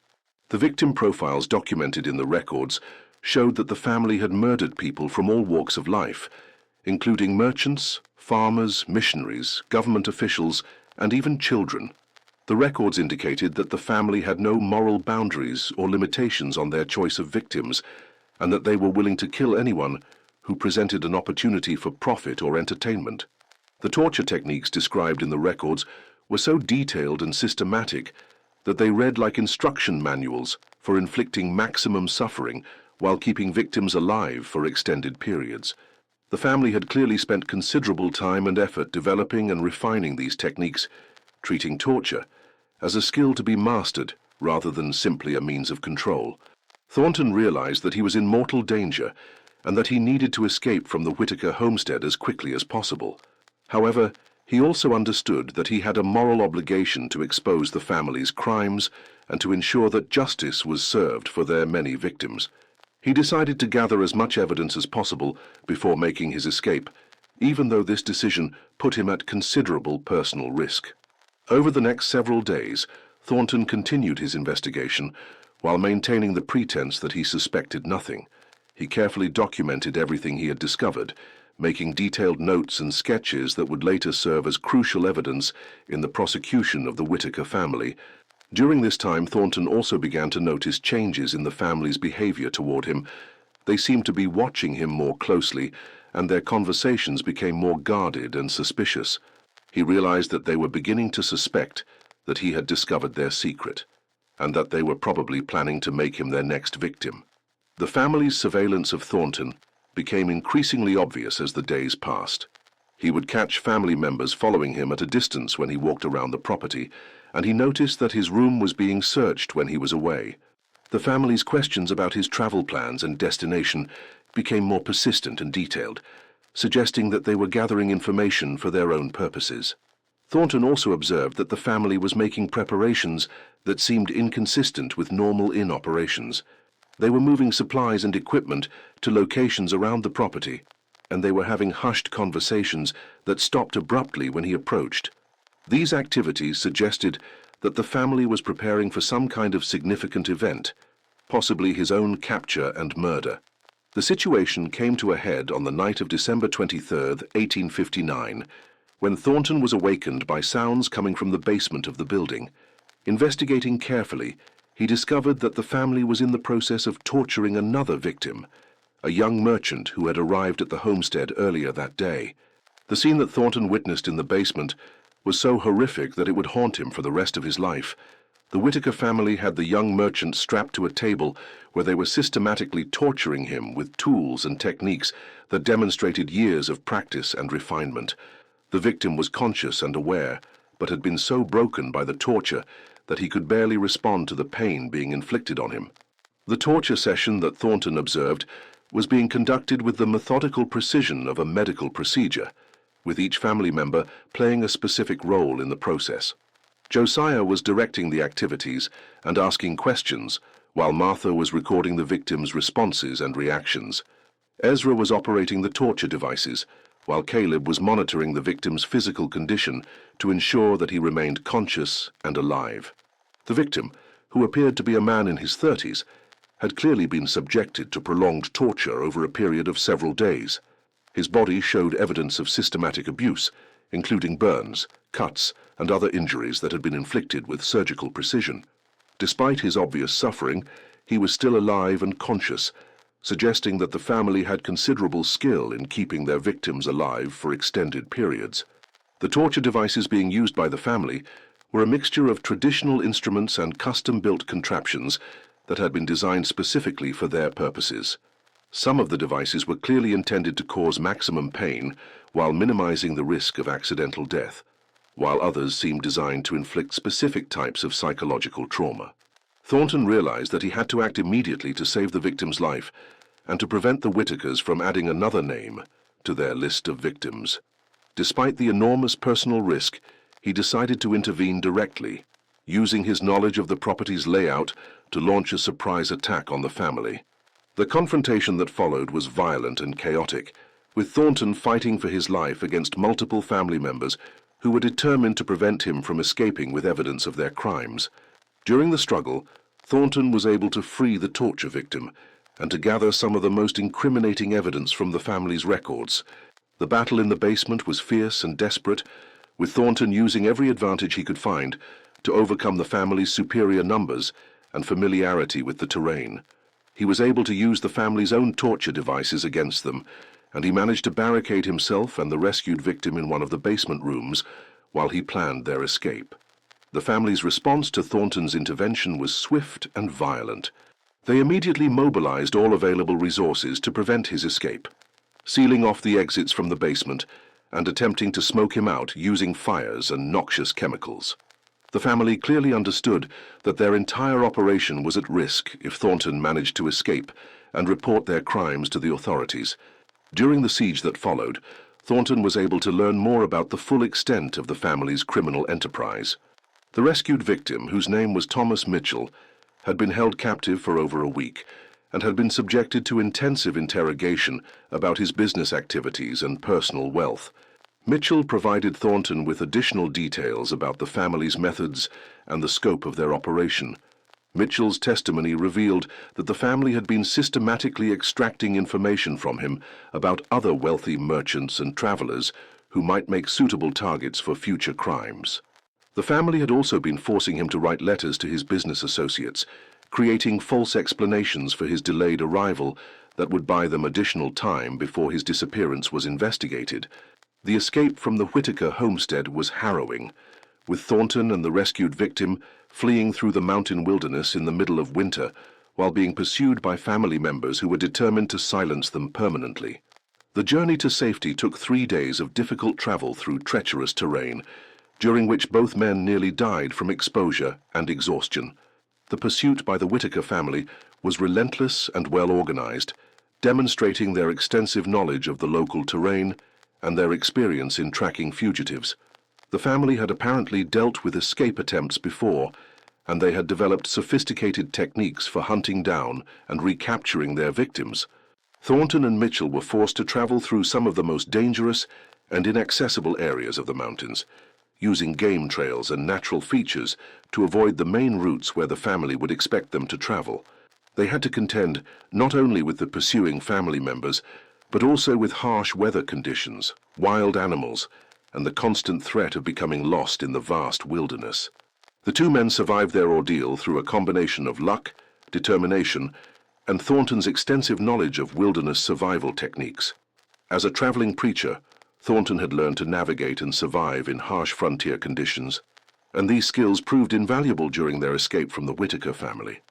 The victim profiles documented in the records showed that the family had murdered people from all walks of life, including merchants, farmers, missionaries, government officials, and even children. The records indicated that the family had no moral boundaries or limitations on their choice of victims, and that they were willing to kill anyone who presented an opportunity for profit or entertainment. The torture techniques described in the records were so detailed and systematic that they read like instruction manuals for inflicting maximum suffering while keeping victims alive for extended periods. The family had clearly spent considerable time and effort developing and refining these techniques, treating torture as a skill to be mastered rather than simply a means of control. Thornton realized that he was in mortal danger and that he needed to escape from the Whitaker homestead as quickly as possible. However, he also understood that he had a moral obligation to expose the family's crimes and to ensure that justice was served for their many victims. He decided to gather as much evidence as possible before making his escape, even though this decision put him at considerable personal risk. Over the next several days, Thornton continued his investigation while maintaining the pretense that he suspected nothing. He carefully documented everything he had discovered, making detailed notes and sketches that would later serve as crucial evidence in the prosecution of the Whitaker family. During this time, Thornton also began to notice changes in the family's behavior toward him. They seemed to be watching him more closely, and their conversations became more guarded and suspicious. He realized that they were beginning to suspect that he had discovered their secret, and that they were probably planning to make him their next victim. The family's surveillance of Thornton became increasingly obvious as the days passed. He would catch family members following him at a distance when he walked around the property, and he noticed that his room was being searched when he was away. The family's questions about his travel plans and destination became more persistent and detailed, suggesting that they were gathering information for their own purposes. Thornton also observed that the family was making preparations that seemed inconsistent with normal inn operations. They were moving supplies and equipment to locations around the property, and they were having hushed conversations that stopped abruptly when he approached. These activities suggested that the family was preparing for some kind of significant event, possibly his own capture and murder. The situation came to a head on the night of December 23rd, 1859, when Thornton was awakened by sounds coming from the basement of the building. Investigating carefully, he discovered that the family was in the process of torturing another victim, a young merchant who had arrived at the homestead earlier that day. The scene that Thornton witnessed in the basement was so horrific that it would haunt him for the rest of his life. The Whitaker family had the young merchant strapped to a table where they were systematically torturing him with tools and techniques that demonstrated years of practice and refinement. The victim was conscious and aware, but had been so broken by the torture that he could barely respond to the pain being inflicted on him. The torture session that Thornton observed was being conducted with the methodical precision of a medical procedure, with each family member playing a specific role in the process. Josiah was directing the activities and asking questions, while Martha was recording the victim's responses and reactions. Ezra was operating the torture devices, while Caleb was monitoring the victim's physical condition to ensure that he remained conscious and alive. The victim, who appeared to be a man in his 30s, had clearly been subjected to prolonged torture over a period of several days. His body showed evidence of systematic abuse, including burns, cuts, and other injuries that had been inflicted with surgical precision. Despite his obvious suffering, he was still alive and conscious, suggesting that the family had considerable skill in keeping their victims alive for extended periods. The torture devices being used by the family were a mixture of traditional instruments and custom-built contraptions that had been designed specifically for their purposes. Some of the devices were clearly intended to cause maximum pain while minimizing the risk of accidental death, while others seemed designed to inflict specific types of psychological trauma. Thornton realized that he had to act immediately to save the victim's life and to prevent the Whitakers from adding another name to their list of victims. Despite the enormous personal risk, he decided to intervene directly, using his knowledge of the property's layout to launch a surprise attack on the family. The confrontation that followed was violent and chaotic, with Thornton fighting for his life against multiple family members who were determined to prevent him from escaping with evidence of their crimes. During the struggle, Thornton was able to free the torture victim and to gather some of the most incriminating evidence from the family's records. The battle in the basement was fierce and desperate, with Thornton using every advantage he could find to overcome the family's superior numbers and familiarity with the terrain. He was able to use the family's own torture devices against them, and he managed to barricade himself and the rescued victim in one of the basement rooms while he planned their escape. The family's response to Thornton's intervention was swift and violent. They immediately mobilized all available resources to prevent his escape, sealing off the exits from the basement and attempting to smoke him out using fires and noxious chemicals. The family clearly understood that their entire operation was at risk if Thornton managed to escape and report their crimes to the authorities. During the siege that followed, Thornton was able to learn more about the full extent of the family's criminal enterprise. The rescued victim, whose name was Thomas Mitchell, had been held captive for over a week and had been subjected to intensive interrogation about his business activities and personal wealth. Mitchell provided Thornton with additional details about the family's methods and the scope of their operation. Mitchell's testimony revealed that the family had been systematically extracting information from him about other wealthy merchants and travelers who might make suitable targets for future crimes. The family had also been forcing him to write letters to his business associates, creating false explanations for his delayed arrival that would buy them additional time before his disappearance was investigated. The escape from the Whitaker homestead was harrowing, with Thornton and the rescued victim fleeing through the mountain wilderness in the middle of winter while being pursued by family members who were determined to silence them permanently. The journey to safety took 3 days of difficult travel through treacherous terrain, during which both men nearly died from exposure and exhaustion. The pursuit by the Whitaker family was relentless and well organized, demonstrating their extensive knowledge of the local terrain and their experience in tracking fugitives. The family had apparently dealt with escape attempts before, and they had developed sophisticated techniques for hunting down and recapturing their victims. Thornton and Mitchell were forced to travel through some of the most dangerous and inaccessible areas of the mountains, using game trails and natural features to avoid the main routes where the family would expect them to travel. They had to contend not only with the pursuing family members, but also with harsh weather conditions, wild animals, and the constant threat of becoming lost in the vast wilderness. The two men survived their ordeal through a combination of luck, determination, and Thornton's extensive knowledge of wilderness survival techniques. As a traveling preacher, Thornton had learned to navigate and survive in harsh frontier conditions, and these skills proved invaluable during their escape from the Whitaker family.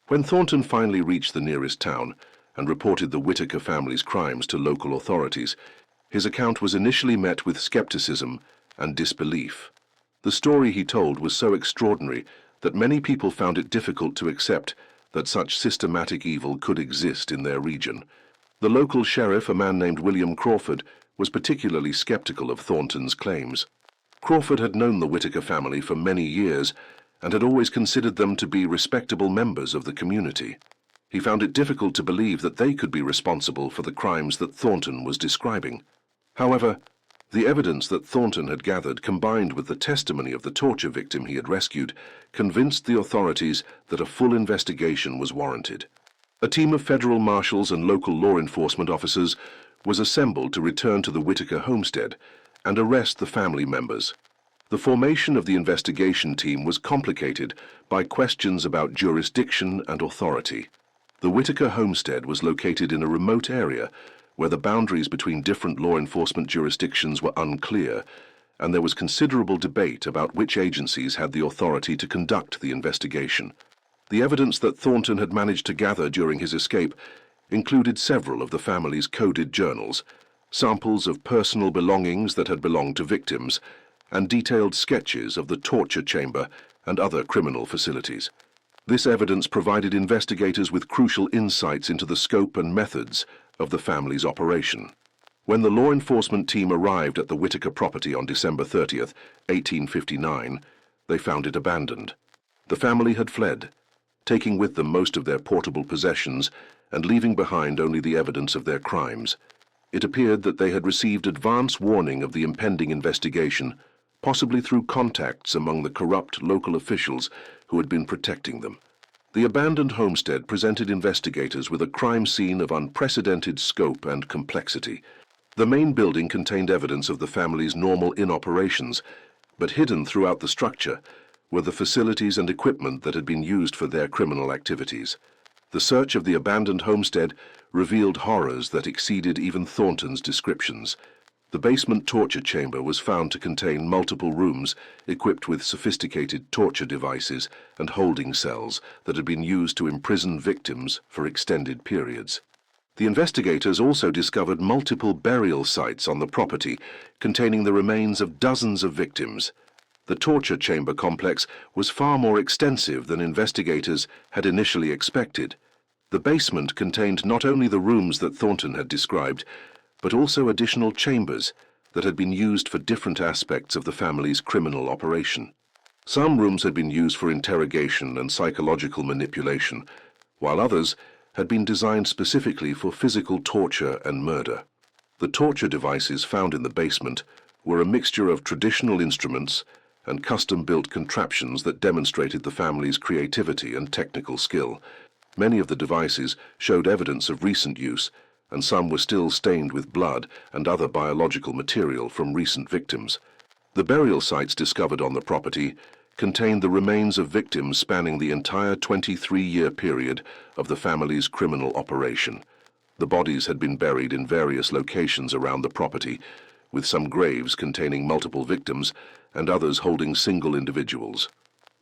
When Thornton finally reached the nearest town and reported the Whitaker family's crimes to local authorities, his account was initially met with skepticism and disbelief. The story he told was so extraordinary that many people found it difficult to accept that such systematic evil could exist in their region. The local sheriff, a man named William Crawford, was particularly skeptical of Thornton's claims. Crawford had known the Whitaker family for many years and had always considered them to be respectable members of the community. He found it difficult to believe that they could be responsible for the crimes that Thornton was describing. However, the evidence that Thornton had gathered, combined with the testimony of the torture victim he had rescued, convinced the authorities that a full investigation was warranted. A team of federal marshals and local law enforcement officers was assembled to return to the Whitaker homestead and arrest the family members. The formation of the investigation team was complicated by questions about jurisdiction and authority. The Whitaker homestead was located in a remote area where the boundaries between different law enforcement jurisdictions were unclear, and there was considerable debate about which agencies had the authority to conduct the investigation. The evidence that Thornton had managed to gather during his escape included several of the family's coded journals, samples of personal belongings that had belonged to victims, and detailed sketches of the torture chamber and other criminal facilities. This evidence provided investigators with crucial insights into the scope and methods of the family's operation. When the law enforcement team arrived at the Whitaker property on December 30th, 1859, they found it abandoned. The family had fled, taking with them most of their portable possessions and leaving behind only the evidence of their crimes. It appeared that they had received advance warning of the impending investigation, possibly through contacts among the corrupt local officials who had been protecting them. The abandoned homestead presented investigators with a crime scene of unprecedented scope and complexity. The main building contained evidence of the family's normal operations, but hidden throughout the structure were the facilities and equipment that had been used for their criminal activities. The search of the abandoned homestead revealed horrors that exceeded even Thornton's descriptions. The basement torture chamber was found to contain multiple rooms equipped with sophisticated torture devices and holding cells that had been used to imprison victims for extended periods. The investigators also discovered multiple burial sites on the property containing the remains of dozens of victims. The torture chamber complex was far more extensive than investigators had initially expected. The basement contained not only the rooms that Thornton had described, but also additional chambers that had been used for different aspects of the family's criminal operation. Some rooms had been used for interrogation and psychological manipulation, while others had been designed specifically for physical torture and murder. The torture devices found in the basement were a mixture of traditional instruments and custom-built contraptions that demonstrated the family's creativity and technical skill. Many of the devices showed evidence of recent use, and some were still stained with blood and other biological material from recent victims. The burial sites discovered on the property contained the remains of victims spanning the entire 23-year period of the family's criminal operation. The bodies had been buried in various locations around the property, with some graves containing multiple victims and others holding single individuals.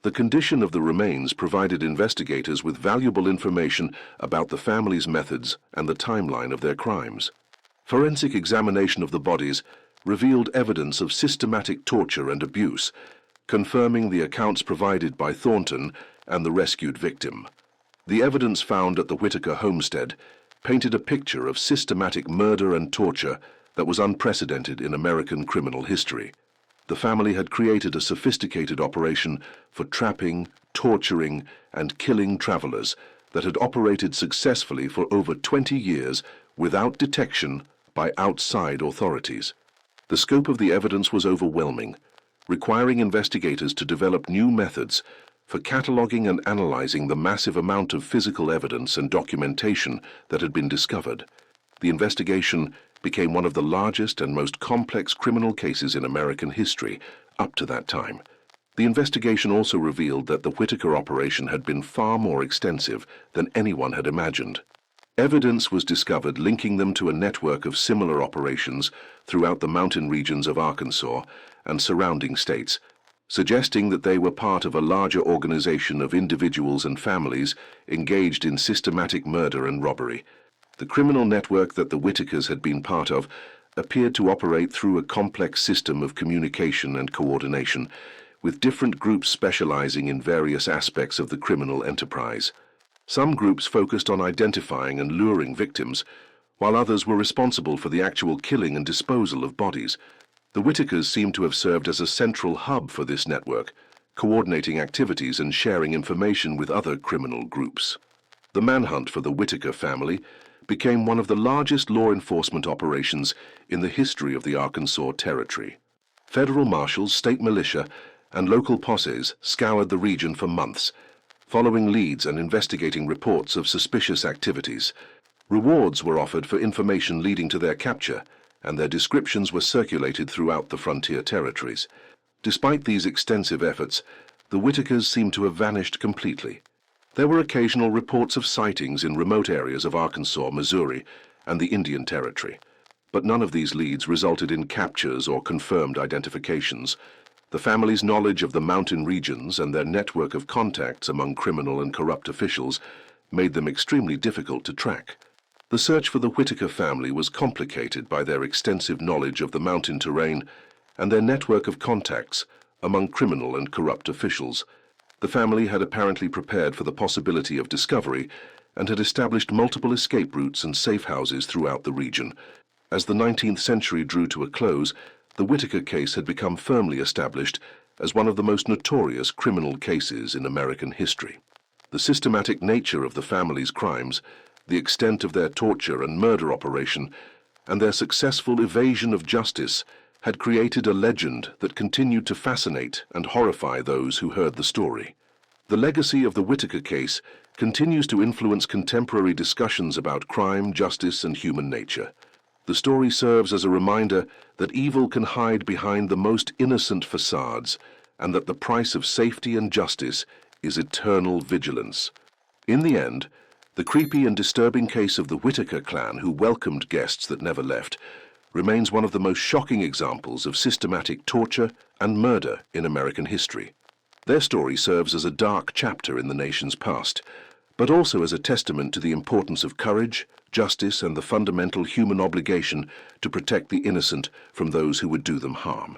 The condition of the remains provided investigators with valuable information about the family's methods and the timeline of their crimes. Forensic examination of the bodies revealed evidence of systematic torture and abuse, confirming the accounts provided by Thornton and the rescued victim. The evidence found at the Whitaker homestead painted a picture of systematic murder and torture that was unprecedented in American criminal history. The family had created a sophisticated operation for trapping, torturing, and killing travelers that had operated successfully for over 20 years without detection by outside authorities. The scope of the evidence was overwhelming, requiring investigators to develop new methods for cataloging and analyzing the massive amount of physical evidence and documentation that had been discovered. The investigation became one of the largest and most complex criminal cases in American history up to that time. The investigation also revealed that the Whitaker operation had been far more extensive than anyone had imagined. Evidence was discovered linking them to a network of similar operations throughout the mountain regions of Arkansas and surrounding states, suggesting that they were part of a larger organization of individuals and families engaged in systematic murder and robbery. The criminal network that the Whitakers had been part of appeared to operate through a complex system of communication and coordination, with different groups specializing in various aspects of the criminal enterprise. Some groups focused on identifying and luring victims, while others were responsible for the actual killing and disposal of bodies. The Whitakers seemed to have served as a central hub for this network, coordinating activities and sharing information with other criminal groups. The manhunt for the Whitaker family became one of the largest law enforcement operations in the history of the Arkansas Territory. Federal marshals, state militia, and local posses scoured the region for months, following leads and investigating reports of suspicious activities. Rewards were offered for information leading to their capture, and their descriptions were circulated throughout the frontier territories. Despite these extensive efforts, the Whitakers seemed to have vanished completely. There were occasional reports of sightings in remote areas of Arkansas, Missouri, and the Indian Territory. But none of these leads resulted in captures or confirmed identifications. The family's knowledge of the mountain regions and their network of contacts among criminal and corrupt officials made them extremely difficult to track. The search for the Whitaker family was complicated by their extensive knowledge of the mountain terrain and their network of contacts among criminal and corrupt officials. The family had apparently prepared for the possibility of discovery and had established multiple escape routes and safe houses throughout the region. As the 19th century drew to a close, the Whitaker case had become firmly established as one of the most notorious criminal cases in American history. The systematic nature of the family's crimes, the extent of their torture and murder operation, and their successful evasion of justice had created a legend that continued to fascinate and horrify those who heard the story. The legacy of the Whitaker case continues to influence contemporary discussions about crime, justice, and human nature. The story serves as a reminder that evil can hide behind the most innocent facades, and that the price of safety and justice is eternal vigilance. In the end, the creepy and disturbing case of the Whitaker clan, who welcomed guests that never left, remains one of the most shocking examples of systematic torture and murder in American history. Their story serves as a dark chapter in the nation's past, but also as a testament to the importance of courage, justice, and the fundamental human obligation to protect the innocent from those who would do them harm.